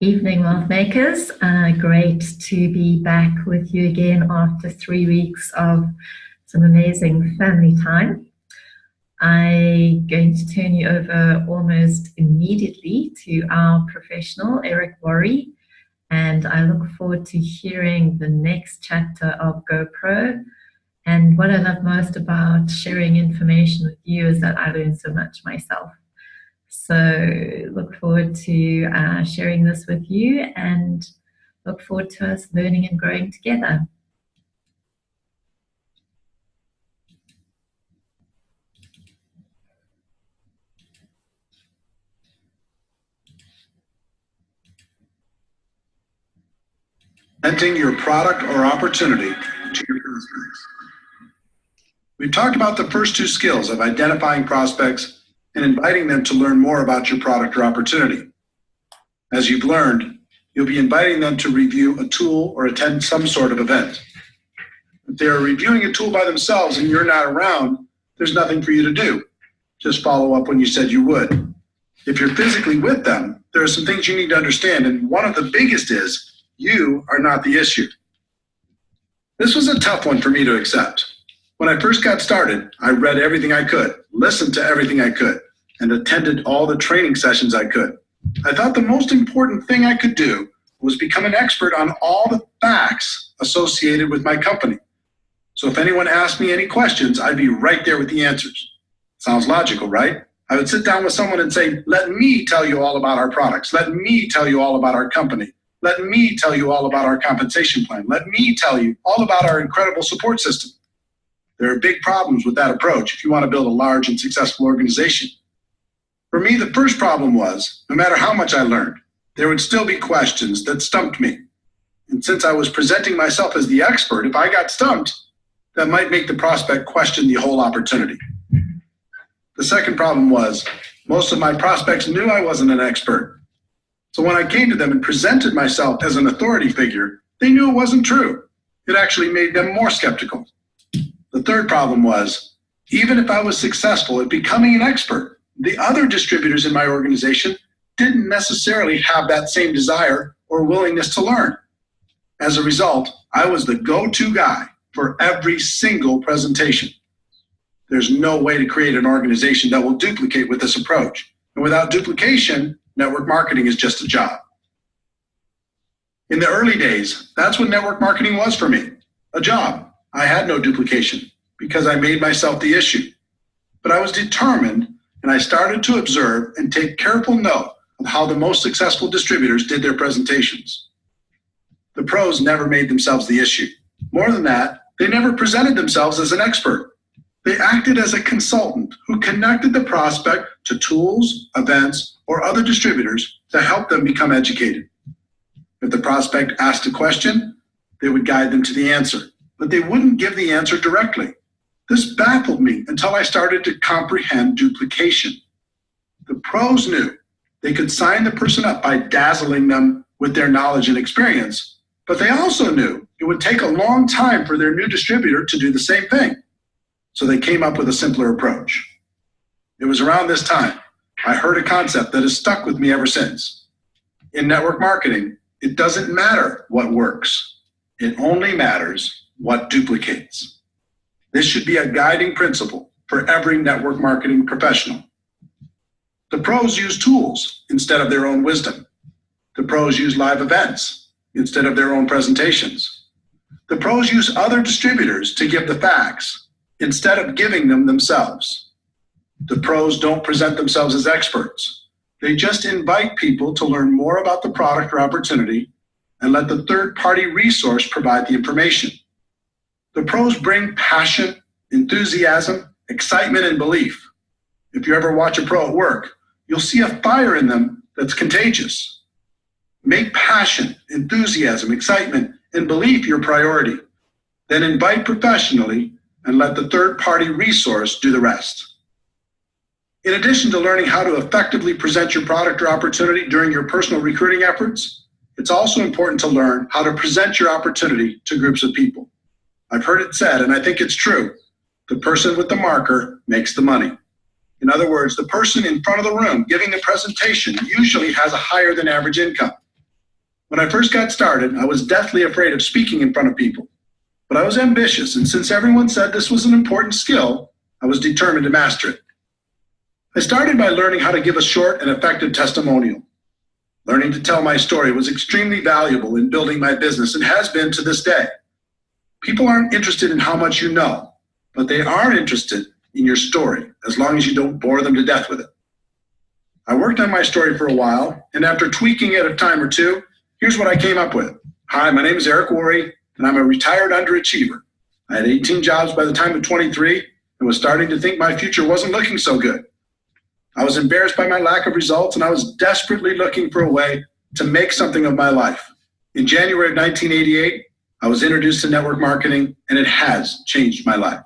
Evening, wealth makers. Great to be back with you again after 3 weeks of some amazing family time. I'm going to turn you over almost immediately to our professional, Worre, and I look forward to hearing the next chapter of GoPro. And what I love most about sharing information with you is that I learn so much myself. So look forward to sharing this with you and look forward to us learning and growing together. Presenting your product or opportunity to your prospects. We've talked about the first two skills of identifying prospects and inviting them to learn more about your product or opportunity. As you've learned, you'll be inviting them to review a tool or attend some sort of event. If they're reviewing a tool by themselves and you're not around, there's nothing for you to do. Just follow up when you said you would. If you're physically with them, there are some things you need to understand, and one of the biggest is you are not the issue. This was a tough one for me to accept. When I first got started, I read everything I could, listened to everything I could, and attended all the training sessions I could. I thought the most important thing I could do was become an expert on all the facts associated with my company. So if anyone asked me any questions, I'd be right there with the answers. Sounds logical, right? I would sit down with someone and say, let me tell you all about our products. Let me tell you all about our company. Let me tell you all about our compensation plan. Let me tell you all about our incredible support system. There are big problems with that approach if you want to build a large and successful organization. For me, the first problem was, no matter how much I learned, there would still be questions that stumped me. And since I was presenting myself as the expert, if I got stumped, that might make the prospect question the whole opportunity. The second problem was, most of my prospects knew I wasn't an expert. So when I came to them and presented myself as an authority figure, they knew it wasn't true. It actually made them more skeptical. The third problem was, even if I was successful at becoming an expert, the other distributors in my organization didn't necessarily have that same desire or willingness to learn. As a result, I was the go-to guy for every single presentation. There's no way to create an organization that will duplicate with this approach. And without duplication, network marketing is just a job. In the early days, that's what network marketing was for me, a job. I had no duplication because I made myself the issue. But I was determined, and I started to observe and take careful note of how the most successful distributors did their presentations. The pros never made themselves the issue. More than that, they never presented themselves as an expert. They acted as a consultant who connected the prospect to tools, events, or other distributors to help them become educated. If the prospect asked a question, they would guide them to the answer, but they wouldn't give the answer directly. This baffled me until I started to comprehend duplication. The pros knew they could sign the person up by dazzling them with their knowledge and experience, but they also knew it would take a long time for their new distributor to do the same thing. So they came up with a simpler approach. It was around this time I heard a concept that has stuck with me ever since. In network marketing, it doesn't matter what works. It only matters what duplicates. This should be a guiding principle for every network marketing professional. The pros use tools instead of their own wisdom. The pros use live events instead of their own presentations. The pros use other distributors to give the facts instead of giving them themselves. The pros don't present themselves as experts. They just invite people to learn more about the product or opportunity and let the third-party resource provide the information. The pros bring passion, enthusiasm, excitement, and belief. If you ever watch a pro at work, you'll see a fire in them that's contagious. Make passion, enthusiasm, excitement, and belief your priority. Then invite professionally and let the third-party resource do the rest. In addition to learning how to effectively present your product or opportunity during your personal recruiting efforts, it's also important to learn how to present your opportunity to groups of people. I've heard it said, and I think it's true, the person with the marker makes the money. In other words, the person in front of the room giving the presentation usually has a higher than average income. When I first got started, I was deathly afraid of speaking in front of people. But I was ambitious, and since everyone said this was an important skill, I was determined to master it. I started by learning how to give a short and effective testimonial. Learning to tell my story was extremely valuable in building my business and has been to this day. People aren't interested in how much you know, but they are interested in your story, as long as you don't bore them to death with it. I worked on my story for a while, and after tweaking it a time or two, here's what I came up with. Hi, my name is Worre, and I'm a retired underachiever. I had 18 jobs by the time of 23 and was starting to think my future wasn't looking so good. I was embarrassed by my lack of results, and I was desperately looking for a way to make something of my life. In January of 1988, I was introduced to network marketing, and it has changed my life.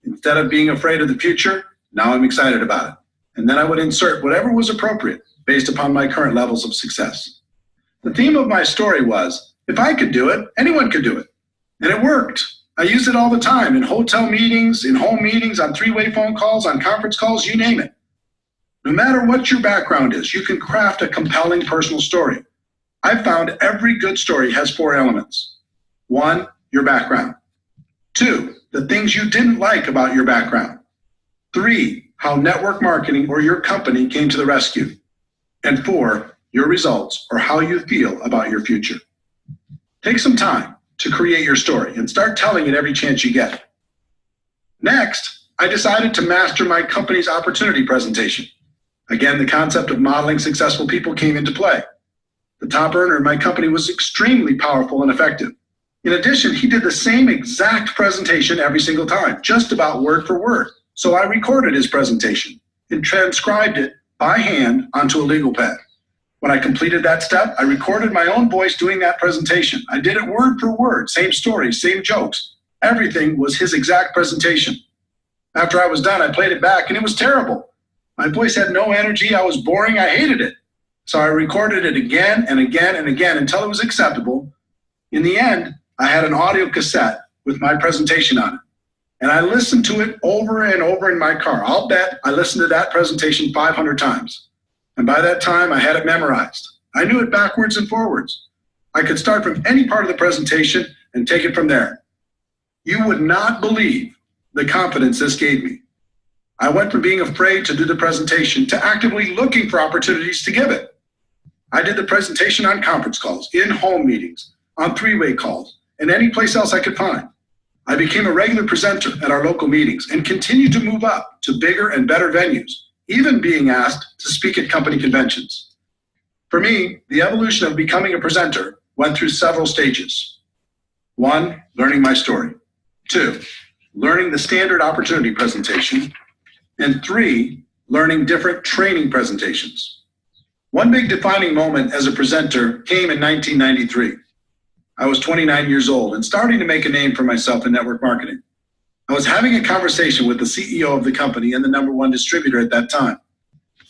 Instead of being afraid of the future, now I'm excited about it. And then I would insert whatever was appropriate based upon my current levels of success. The theme of my story was, if I could do it, anyone could do it. And it worked. I used it all the time in hotel meetings, in home meetings, on three-way phone calls, on conference calls, you name it. No matter what your background is, you can craft a compelling personal story. I've found every good story has 4 elements. 1, your background. 2, the things you didn't like about your background. 3, how network marketing or your company came to the rescue. And 4, your results or how you feel about your future. Take some time to create your story and start telling it every chance you get. Next, I decided to master my company's opportunity presentation. Again, the concept of modeling successful people came into play. The top earner in my company was extremely powerful and effective. In addition, he did the same exact presentation every single time, just about word for word. So I recorded his presentation and transcribed it by hand onto a legal pad. When I completed that step, I recorded my own voice doing that presentation. I did it word for word, same stories, same jokes. Everything was his exact presentation. After I was done, I played it back, and it was terrible. My voice had no energy. I was boring. I hated it. So I recorded it again and again and again until it was acceptable. In the end, I had an audio cassette with my presentation on it. And I listened to it over and over in my car. I'll bet I listened to that presentation 500 times. And by that time, I had it memorized. I knew it backwards and forwards. I could start from any part of the presentation and take it from there. You would not believe the confidence this gave me. I went from being afraid to do the presentation to actively looking for opportunities to give it. I did the presentation on conference calls, in home meetings, on three-way calls, and any place else I could find. I became a regular presenter at our local meetings and continued to move up to bigger and better venues, even being asked to speak at company conventions. For me, the evolution of becoming a presenter went through several stages. 1, learning my story. 2, learning the standard opportunity presentation. And 3, learning different training presentations. One big defining moment as a presenter came in 1993. I was 29 years old and starting to make a name for myself in network marketing. I was having a conversation with the CEO of the company and the #1 distributor at that time.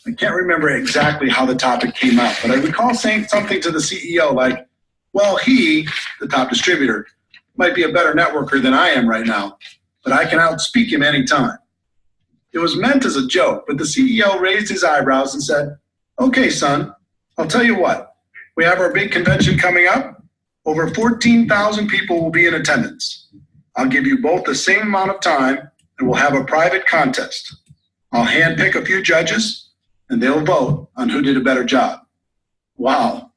I can't remember exactly how the topic came up, but I recall saying something to the CEO like, well, he, the top distributor, might be a better networker than I am right now, but I can outspeak him anytime. It was meant as a joke, but the CEO raised his eyebrows and said, okay, son, I'll tell you what. We have our big convention coming up. Over 14,000 people will be in attendance. I'll give you both the same amount of time, and we'll have a private contest. I'll handpick a few judges, and they'll vote on who did a better job. Wow.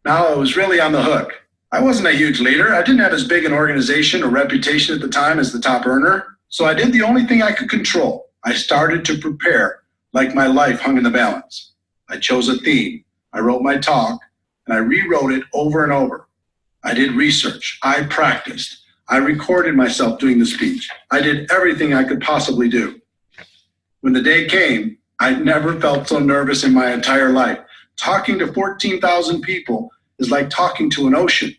Now I was really on the hook. I wasn't a huge leader. I didn't have as big an organization or reputation at the time as the top earner, so I did the only thing I could control. I started to prepare like my life hung in the balance. I chose a theme, I wrote my talk, and I rewrote it over and over. I did research, I practiced, I recorded myself doing the speech. I did everything I could possibly do. When the day came, I'd never felt so nervous in my entire life. Talking to 14,000 people is like talking to an ocean,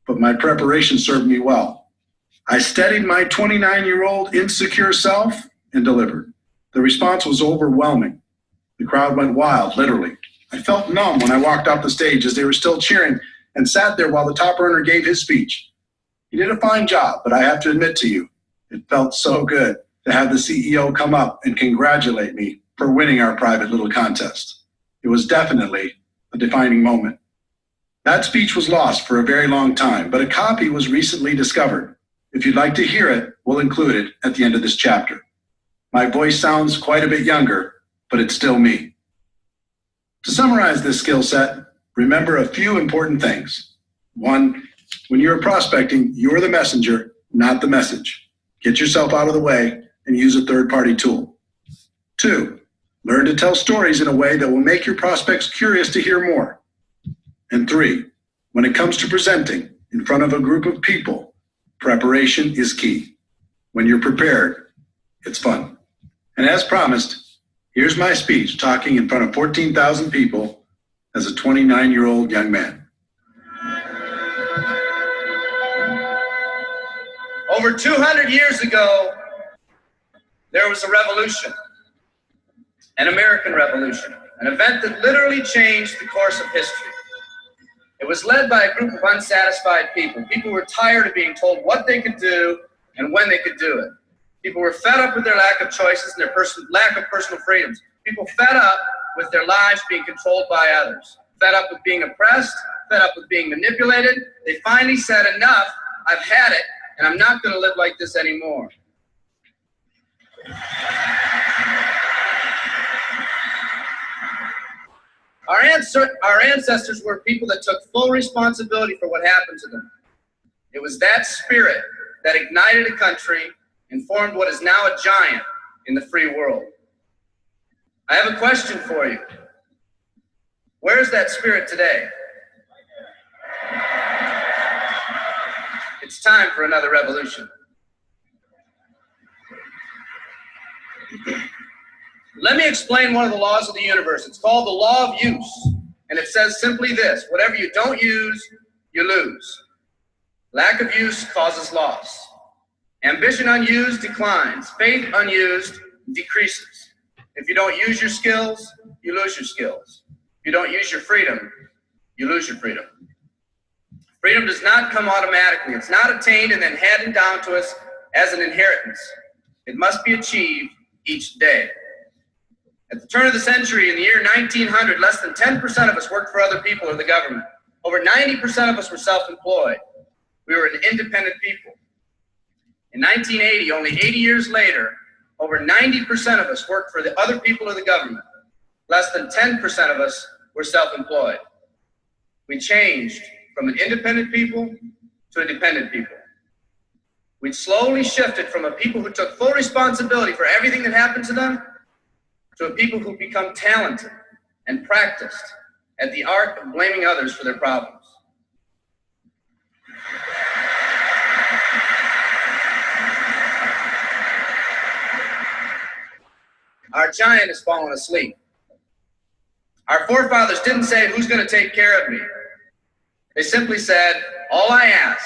but my preparation served me well. I steadied my 29-year-old insecure self and delivered. The response was overwhelming. The crowd went wild, literally. I felt numb when I walked off the stage as they were still cheering and sat there while the top earner gave his speech. He did a fine job, but I have to admit to you, it felt so good to have the CEO come up and congratulate me for winning our private little contest. It was definitely a defining moment. That speech was lost for a very long time, but a copy was recently discovered. If you'd like to hear it, we'll include it at the end of this chapter. My voice sounds quite a bit younger, but it's still me. To summarize this skill set, remember a few important things. 1, when you're prospecting, you're the messenger, not the message. Get yourself out of the way and use a third-party tool. 2, learn to tell stories in a way that will make your prospects curious to hear more. And 3, when it comes to presenting in front of a group of people, preparation is key. When you're prepared, it's fun. And as promised, here's my speech talking in front of 14,000 people as a 29-year-old young man. Over 200 years ago, there was a revolution, an American Revolution, an event that literally changed the course of history. It was led by a group of unsatisfied people. People were tired of being told what they could do and when they could do it. People were fed up with their lack of choices and their lack of personal freedoms. People fed up with their lives being controlled by others. Fed up with being oppressed, fed up with being manipulated. They finally said, enough, I've had it, and I'm not going to live like this anymore. Our ancestors were people that took full responsibility for what happened to them. It was that spirit that ignited a country and formed what is now a giant in the free world. I have a question for you. Where is that spirit today? It's time for another revolution. Let me explain one of the laws of the universe. It's called the law of use. And it says simply this: whatever you don't use, you lose. Lack of use causes loss. Ambition unused declines. Faith unused decreases. If you don't use your skills, you lose your skills. If you don't use your freedom, you lose your freedom. Freedom does not come automatically. It's not attained and then handed down to us as an inheritance. It must be achieved each day. At the turn of the century, in the year 1900, less than 10% of us worked for other people or the government. Over 90% of us were self-employed. We were an independent people. In 1980, only 80 years later, over 90% of us worked for the other people or the government. Less than 10% of us were self-employed. We changed from an independent people to a dependent people. We slowly shifted from a people who took full responsibility for everything that happened to them to a people who become talented and practiced at the art of blaming others for their problems. Our giant has fallen asleep. Our forefathers didn't say, who's going to take care of me? They simply said, all I ask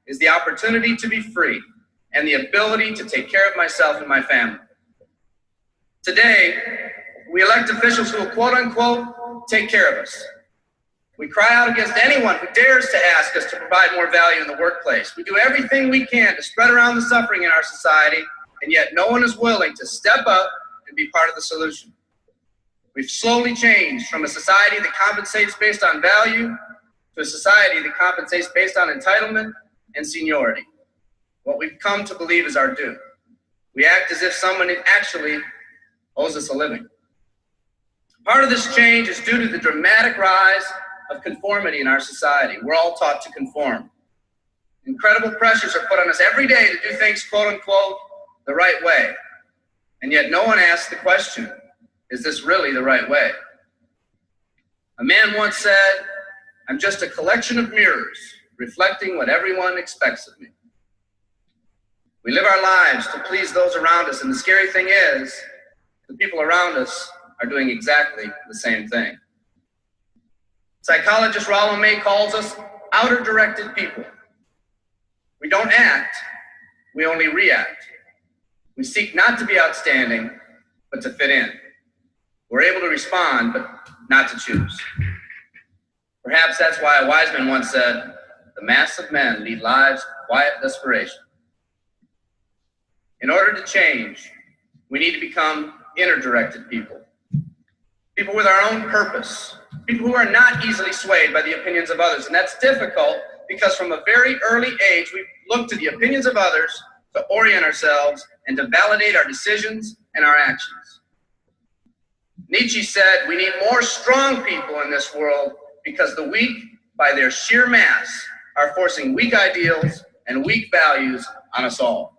is the opportunity to be free and the ability to take care of myself and my family. Today, we elect officials who will, quote unquote, take care of us. We cry out against anyone who dares to ask us to provide more value in the workplace. We do everything we can to spread around the suffering in our society, and yet no one is willing to step up and be part of the solution. We've slowly changed from a society that compensates based on value to a society that compensates based on entitlement and seniority. What we've come to believe is our due. We act as if someone actually owes us a living. Part of this change is due to the dramatic rise of conformity in our society. We're all taught to conform. Incredible pressures are put on us every day to do things, quote unquote, the right way. And yet no one asks the question, is this really the right way? A man once said, I'm just a collection of mirrors reflecting what everyone expects of me. We live our lives to please those around us, and the scary thing is, the people around us are doing exactly the same thing. Psychologist Rollo May calls us outer-directed people. We don't act, we only react. We seek not to be outstanding, but to fit in. We're able to respond, but not to choose. Perhaps that's why a wise man once said, the mass of men lead lives of quiet desperation. In order to change, we need to become inner-directed people. people with our own purpose, people who are not easily swayed by the opinions of others. And that's difficult because from a very early age, we look to the opinions of others to orient ourselves and to validate our decisions and our actions. Nietzsche said, we need more strong people in this world because the weak, by their sheer mass, are forcing weak ideals and weak values on us all.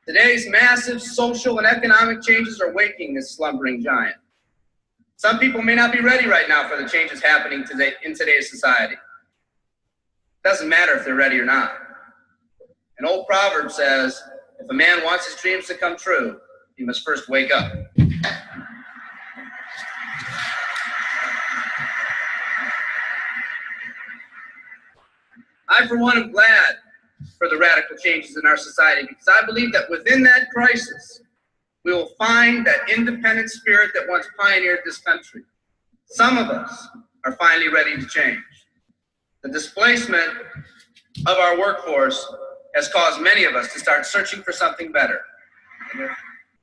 Today's massive social and economic changes are waking this slumbering giant. Some people may not be ready right now for the changes happening today in today's society. It doesn't matter if they're ready or not. An old proverb says, if a man wants his dreams to come true, he must first wake up. I, for one, am glad for the radical changes in our society because I believe that within that crisis, we will find that independent spirit that once pioneered this country. Some of us are finally ready to change. The displacement of our workforce has caused many of us to start searching for something better.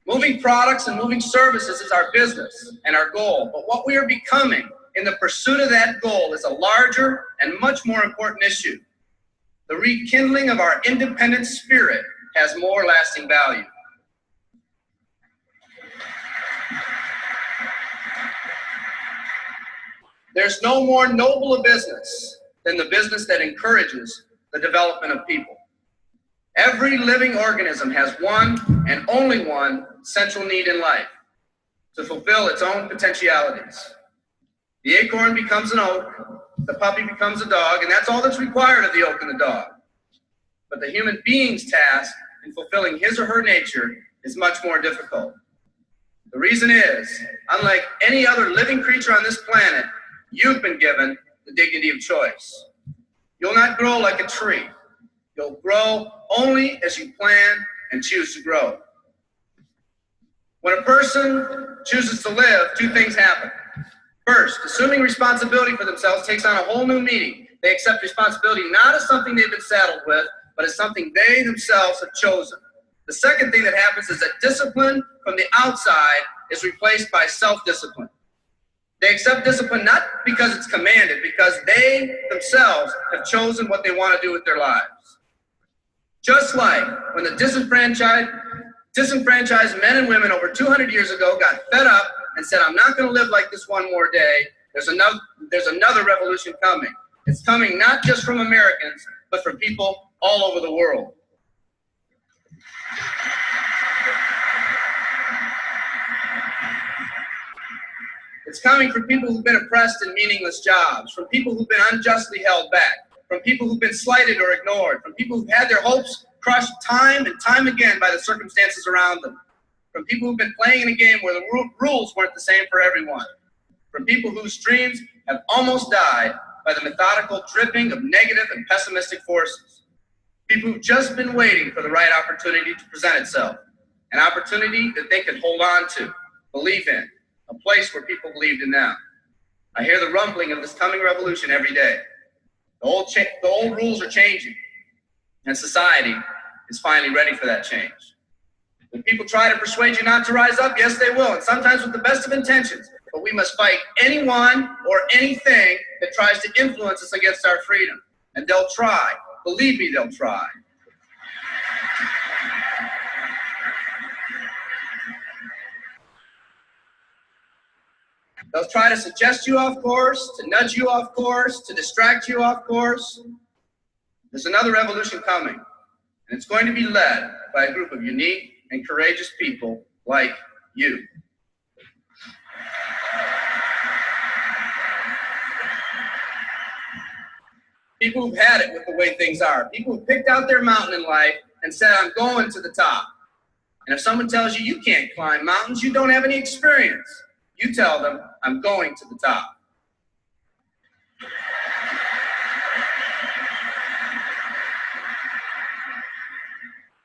Moving products and moving services is our business and our goal, but what we are becoming in the pursuit of that goal is a larger and much more important issue. The rekindling of our independent spirit has more lasting value. There's no more noble a business than the business that encourages the development of people. Every living organism has one and only one central need in life, to fulfill its own potentialities. The acorn becomes an oak, the puppy becomes a dog, and that's all that's required of the oak and the dog. But the human being's task in fulfilling his or her nature is much more difficult. The reason is, unlike any other living creature on this planet, you've been given the dignity of choice. You'll not grow like a tree. You'll grow only as you plan and choose to grow. When a person chooses to live, two things happen. First, assuming responsibility for themselves takes on a whole new meaning. They accept responsibility not as something they've been saddled with, but as something they themselves have chosen. The second thing that happens is that discipline from the outside is replaced by self-discipline. They accept discipline not because it's commanded, because they themselves have chosen what they want to do with their lives. Just like when the disenfranchised men and women over 200 years ago got fed up and said, I'm not going to live like this one more day, there's another revolution coming. It's coming not just from Americans, but from people all over the world. It's coming from people who've been oppressed in meaningless jobs, from people who've been unjustly held back, from people who've been slighted or ignored, from people who've had their hopes crushed time and time again by the circumstances around them, from people who've been playing in a game where the rules weren't the same for everyone, from people whose dreams have almost died by the methodical dripping of negative and pessimistic forces, people who've just been waiting for the right opportunity to present itself, an opportunity that they could hold on to, believe in, a place where people believed in them. I hear the rumbling of this coming revolution every day. The old rules are changing, and society is finally ready for that change. When people try to persuade you not to rise up, yes, they will, and sometimes with the best of intentions, but we must fight anyone or anything that tries to influence us against our freedom. And they'll try. Believe me, they'll try. They'll try to suggest you off course, to nudge you off course, to distract you off course. There's another revolution coming, and it's going to be led by a group of unique and courageous people like you. People who've had it with the way things are. People who picked out their mountain in life and said, I'm going to the top. And if someone tells you you can't climb mountains, you don't have any experience. You tell them, I'm going to the top.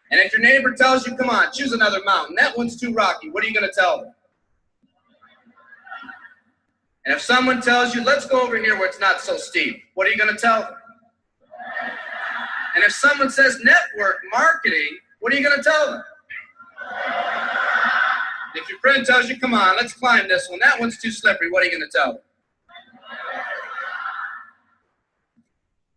And if your neighbor tells you, come on, choose another mountain, that one's too rocky, what are you going to tell them? And if someone tells you, let's go over here where it's not so steep, what are you going to tell them? And if someone says network marketing, what are you going to tell them? If your friend tells you, come on, let's climb this one, that one's too slippery, what are you going to tell them?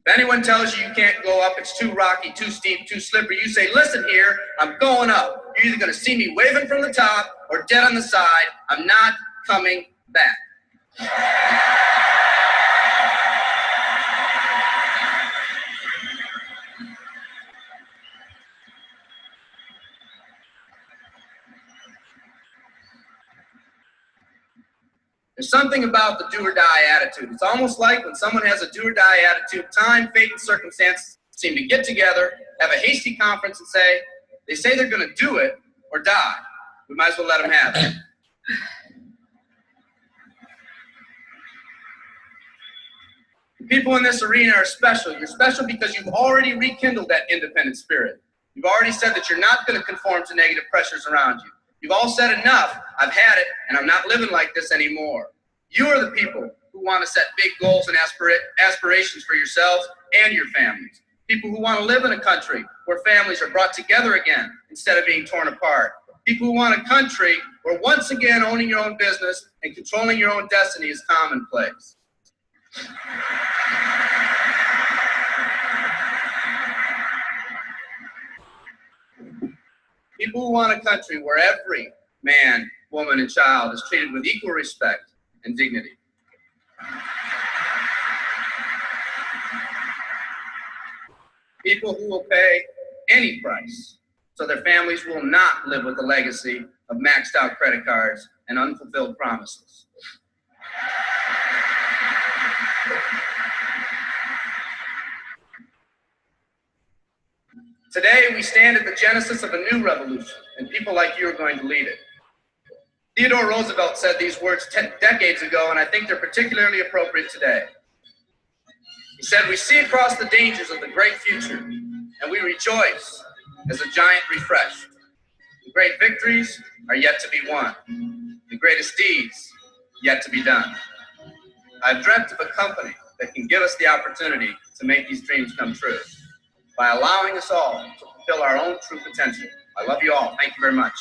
If anyone tells you you can't go up, it's too rocky, too steep, too slippery, you say, listen here, I'm going up. You're either going to see me waving from the top or dead on the side. I'm not coming back. There's something about the do or die attitude. It's almost like when someone has a do or die attitude, time, fate, and circumstance seem to get together, have a hasty conference and say, they say they're going to do it or die. We might as well let them have it. The people in this arena are special. You're special because you've already rekindled that independent spirit. You've already said that you're not going to conform to negative pressures around you. You've all said enough, I've had it, and I'm not living like this anymore. You are the people who want to set big goals and aspirations for yourselves and your families. People who want to live in a country where families are brought together again instead of being torn apart. People who want a country where once again owning your own business and controlling your own destiny is commonplace. People who want a country where every man, woman, and child is treated with equal respect and dignity. People who will pay any price so their families will not live with the legacy of maxed out credit cards and unfulfilled promises. Today, we stand at the genesis of a new revolution, and people like you are going to lead it. Theodore Roosevelt said these words decades ago, and I think they're particularly appropriate today. He said, we see across the dangers of the great future, and we rejoice as a giant refreshed. The great victories are yet to be won. The greatest deeds yet to be done. I've dreamt of a company that can give us the opportunity to make these dreams come true by allowing us all to fulfill our own true potential. I love you all. Thank you very much.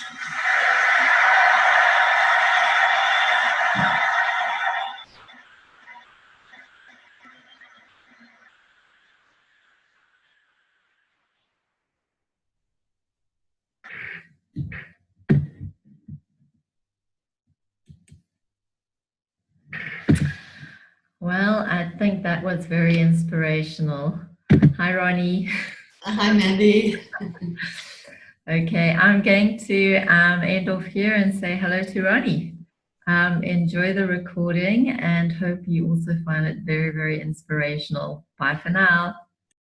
Well, I think that was very inspirational. Hi, Ronnie. Hi, Mandy. Okay, I'm going to end off here and say hello to Ronnie. Enjoy the recording and hope you also find it very, very inspirational. Bye for now.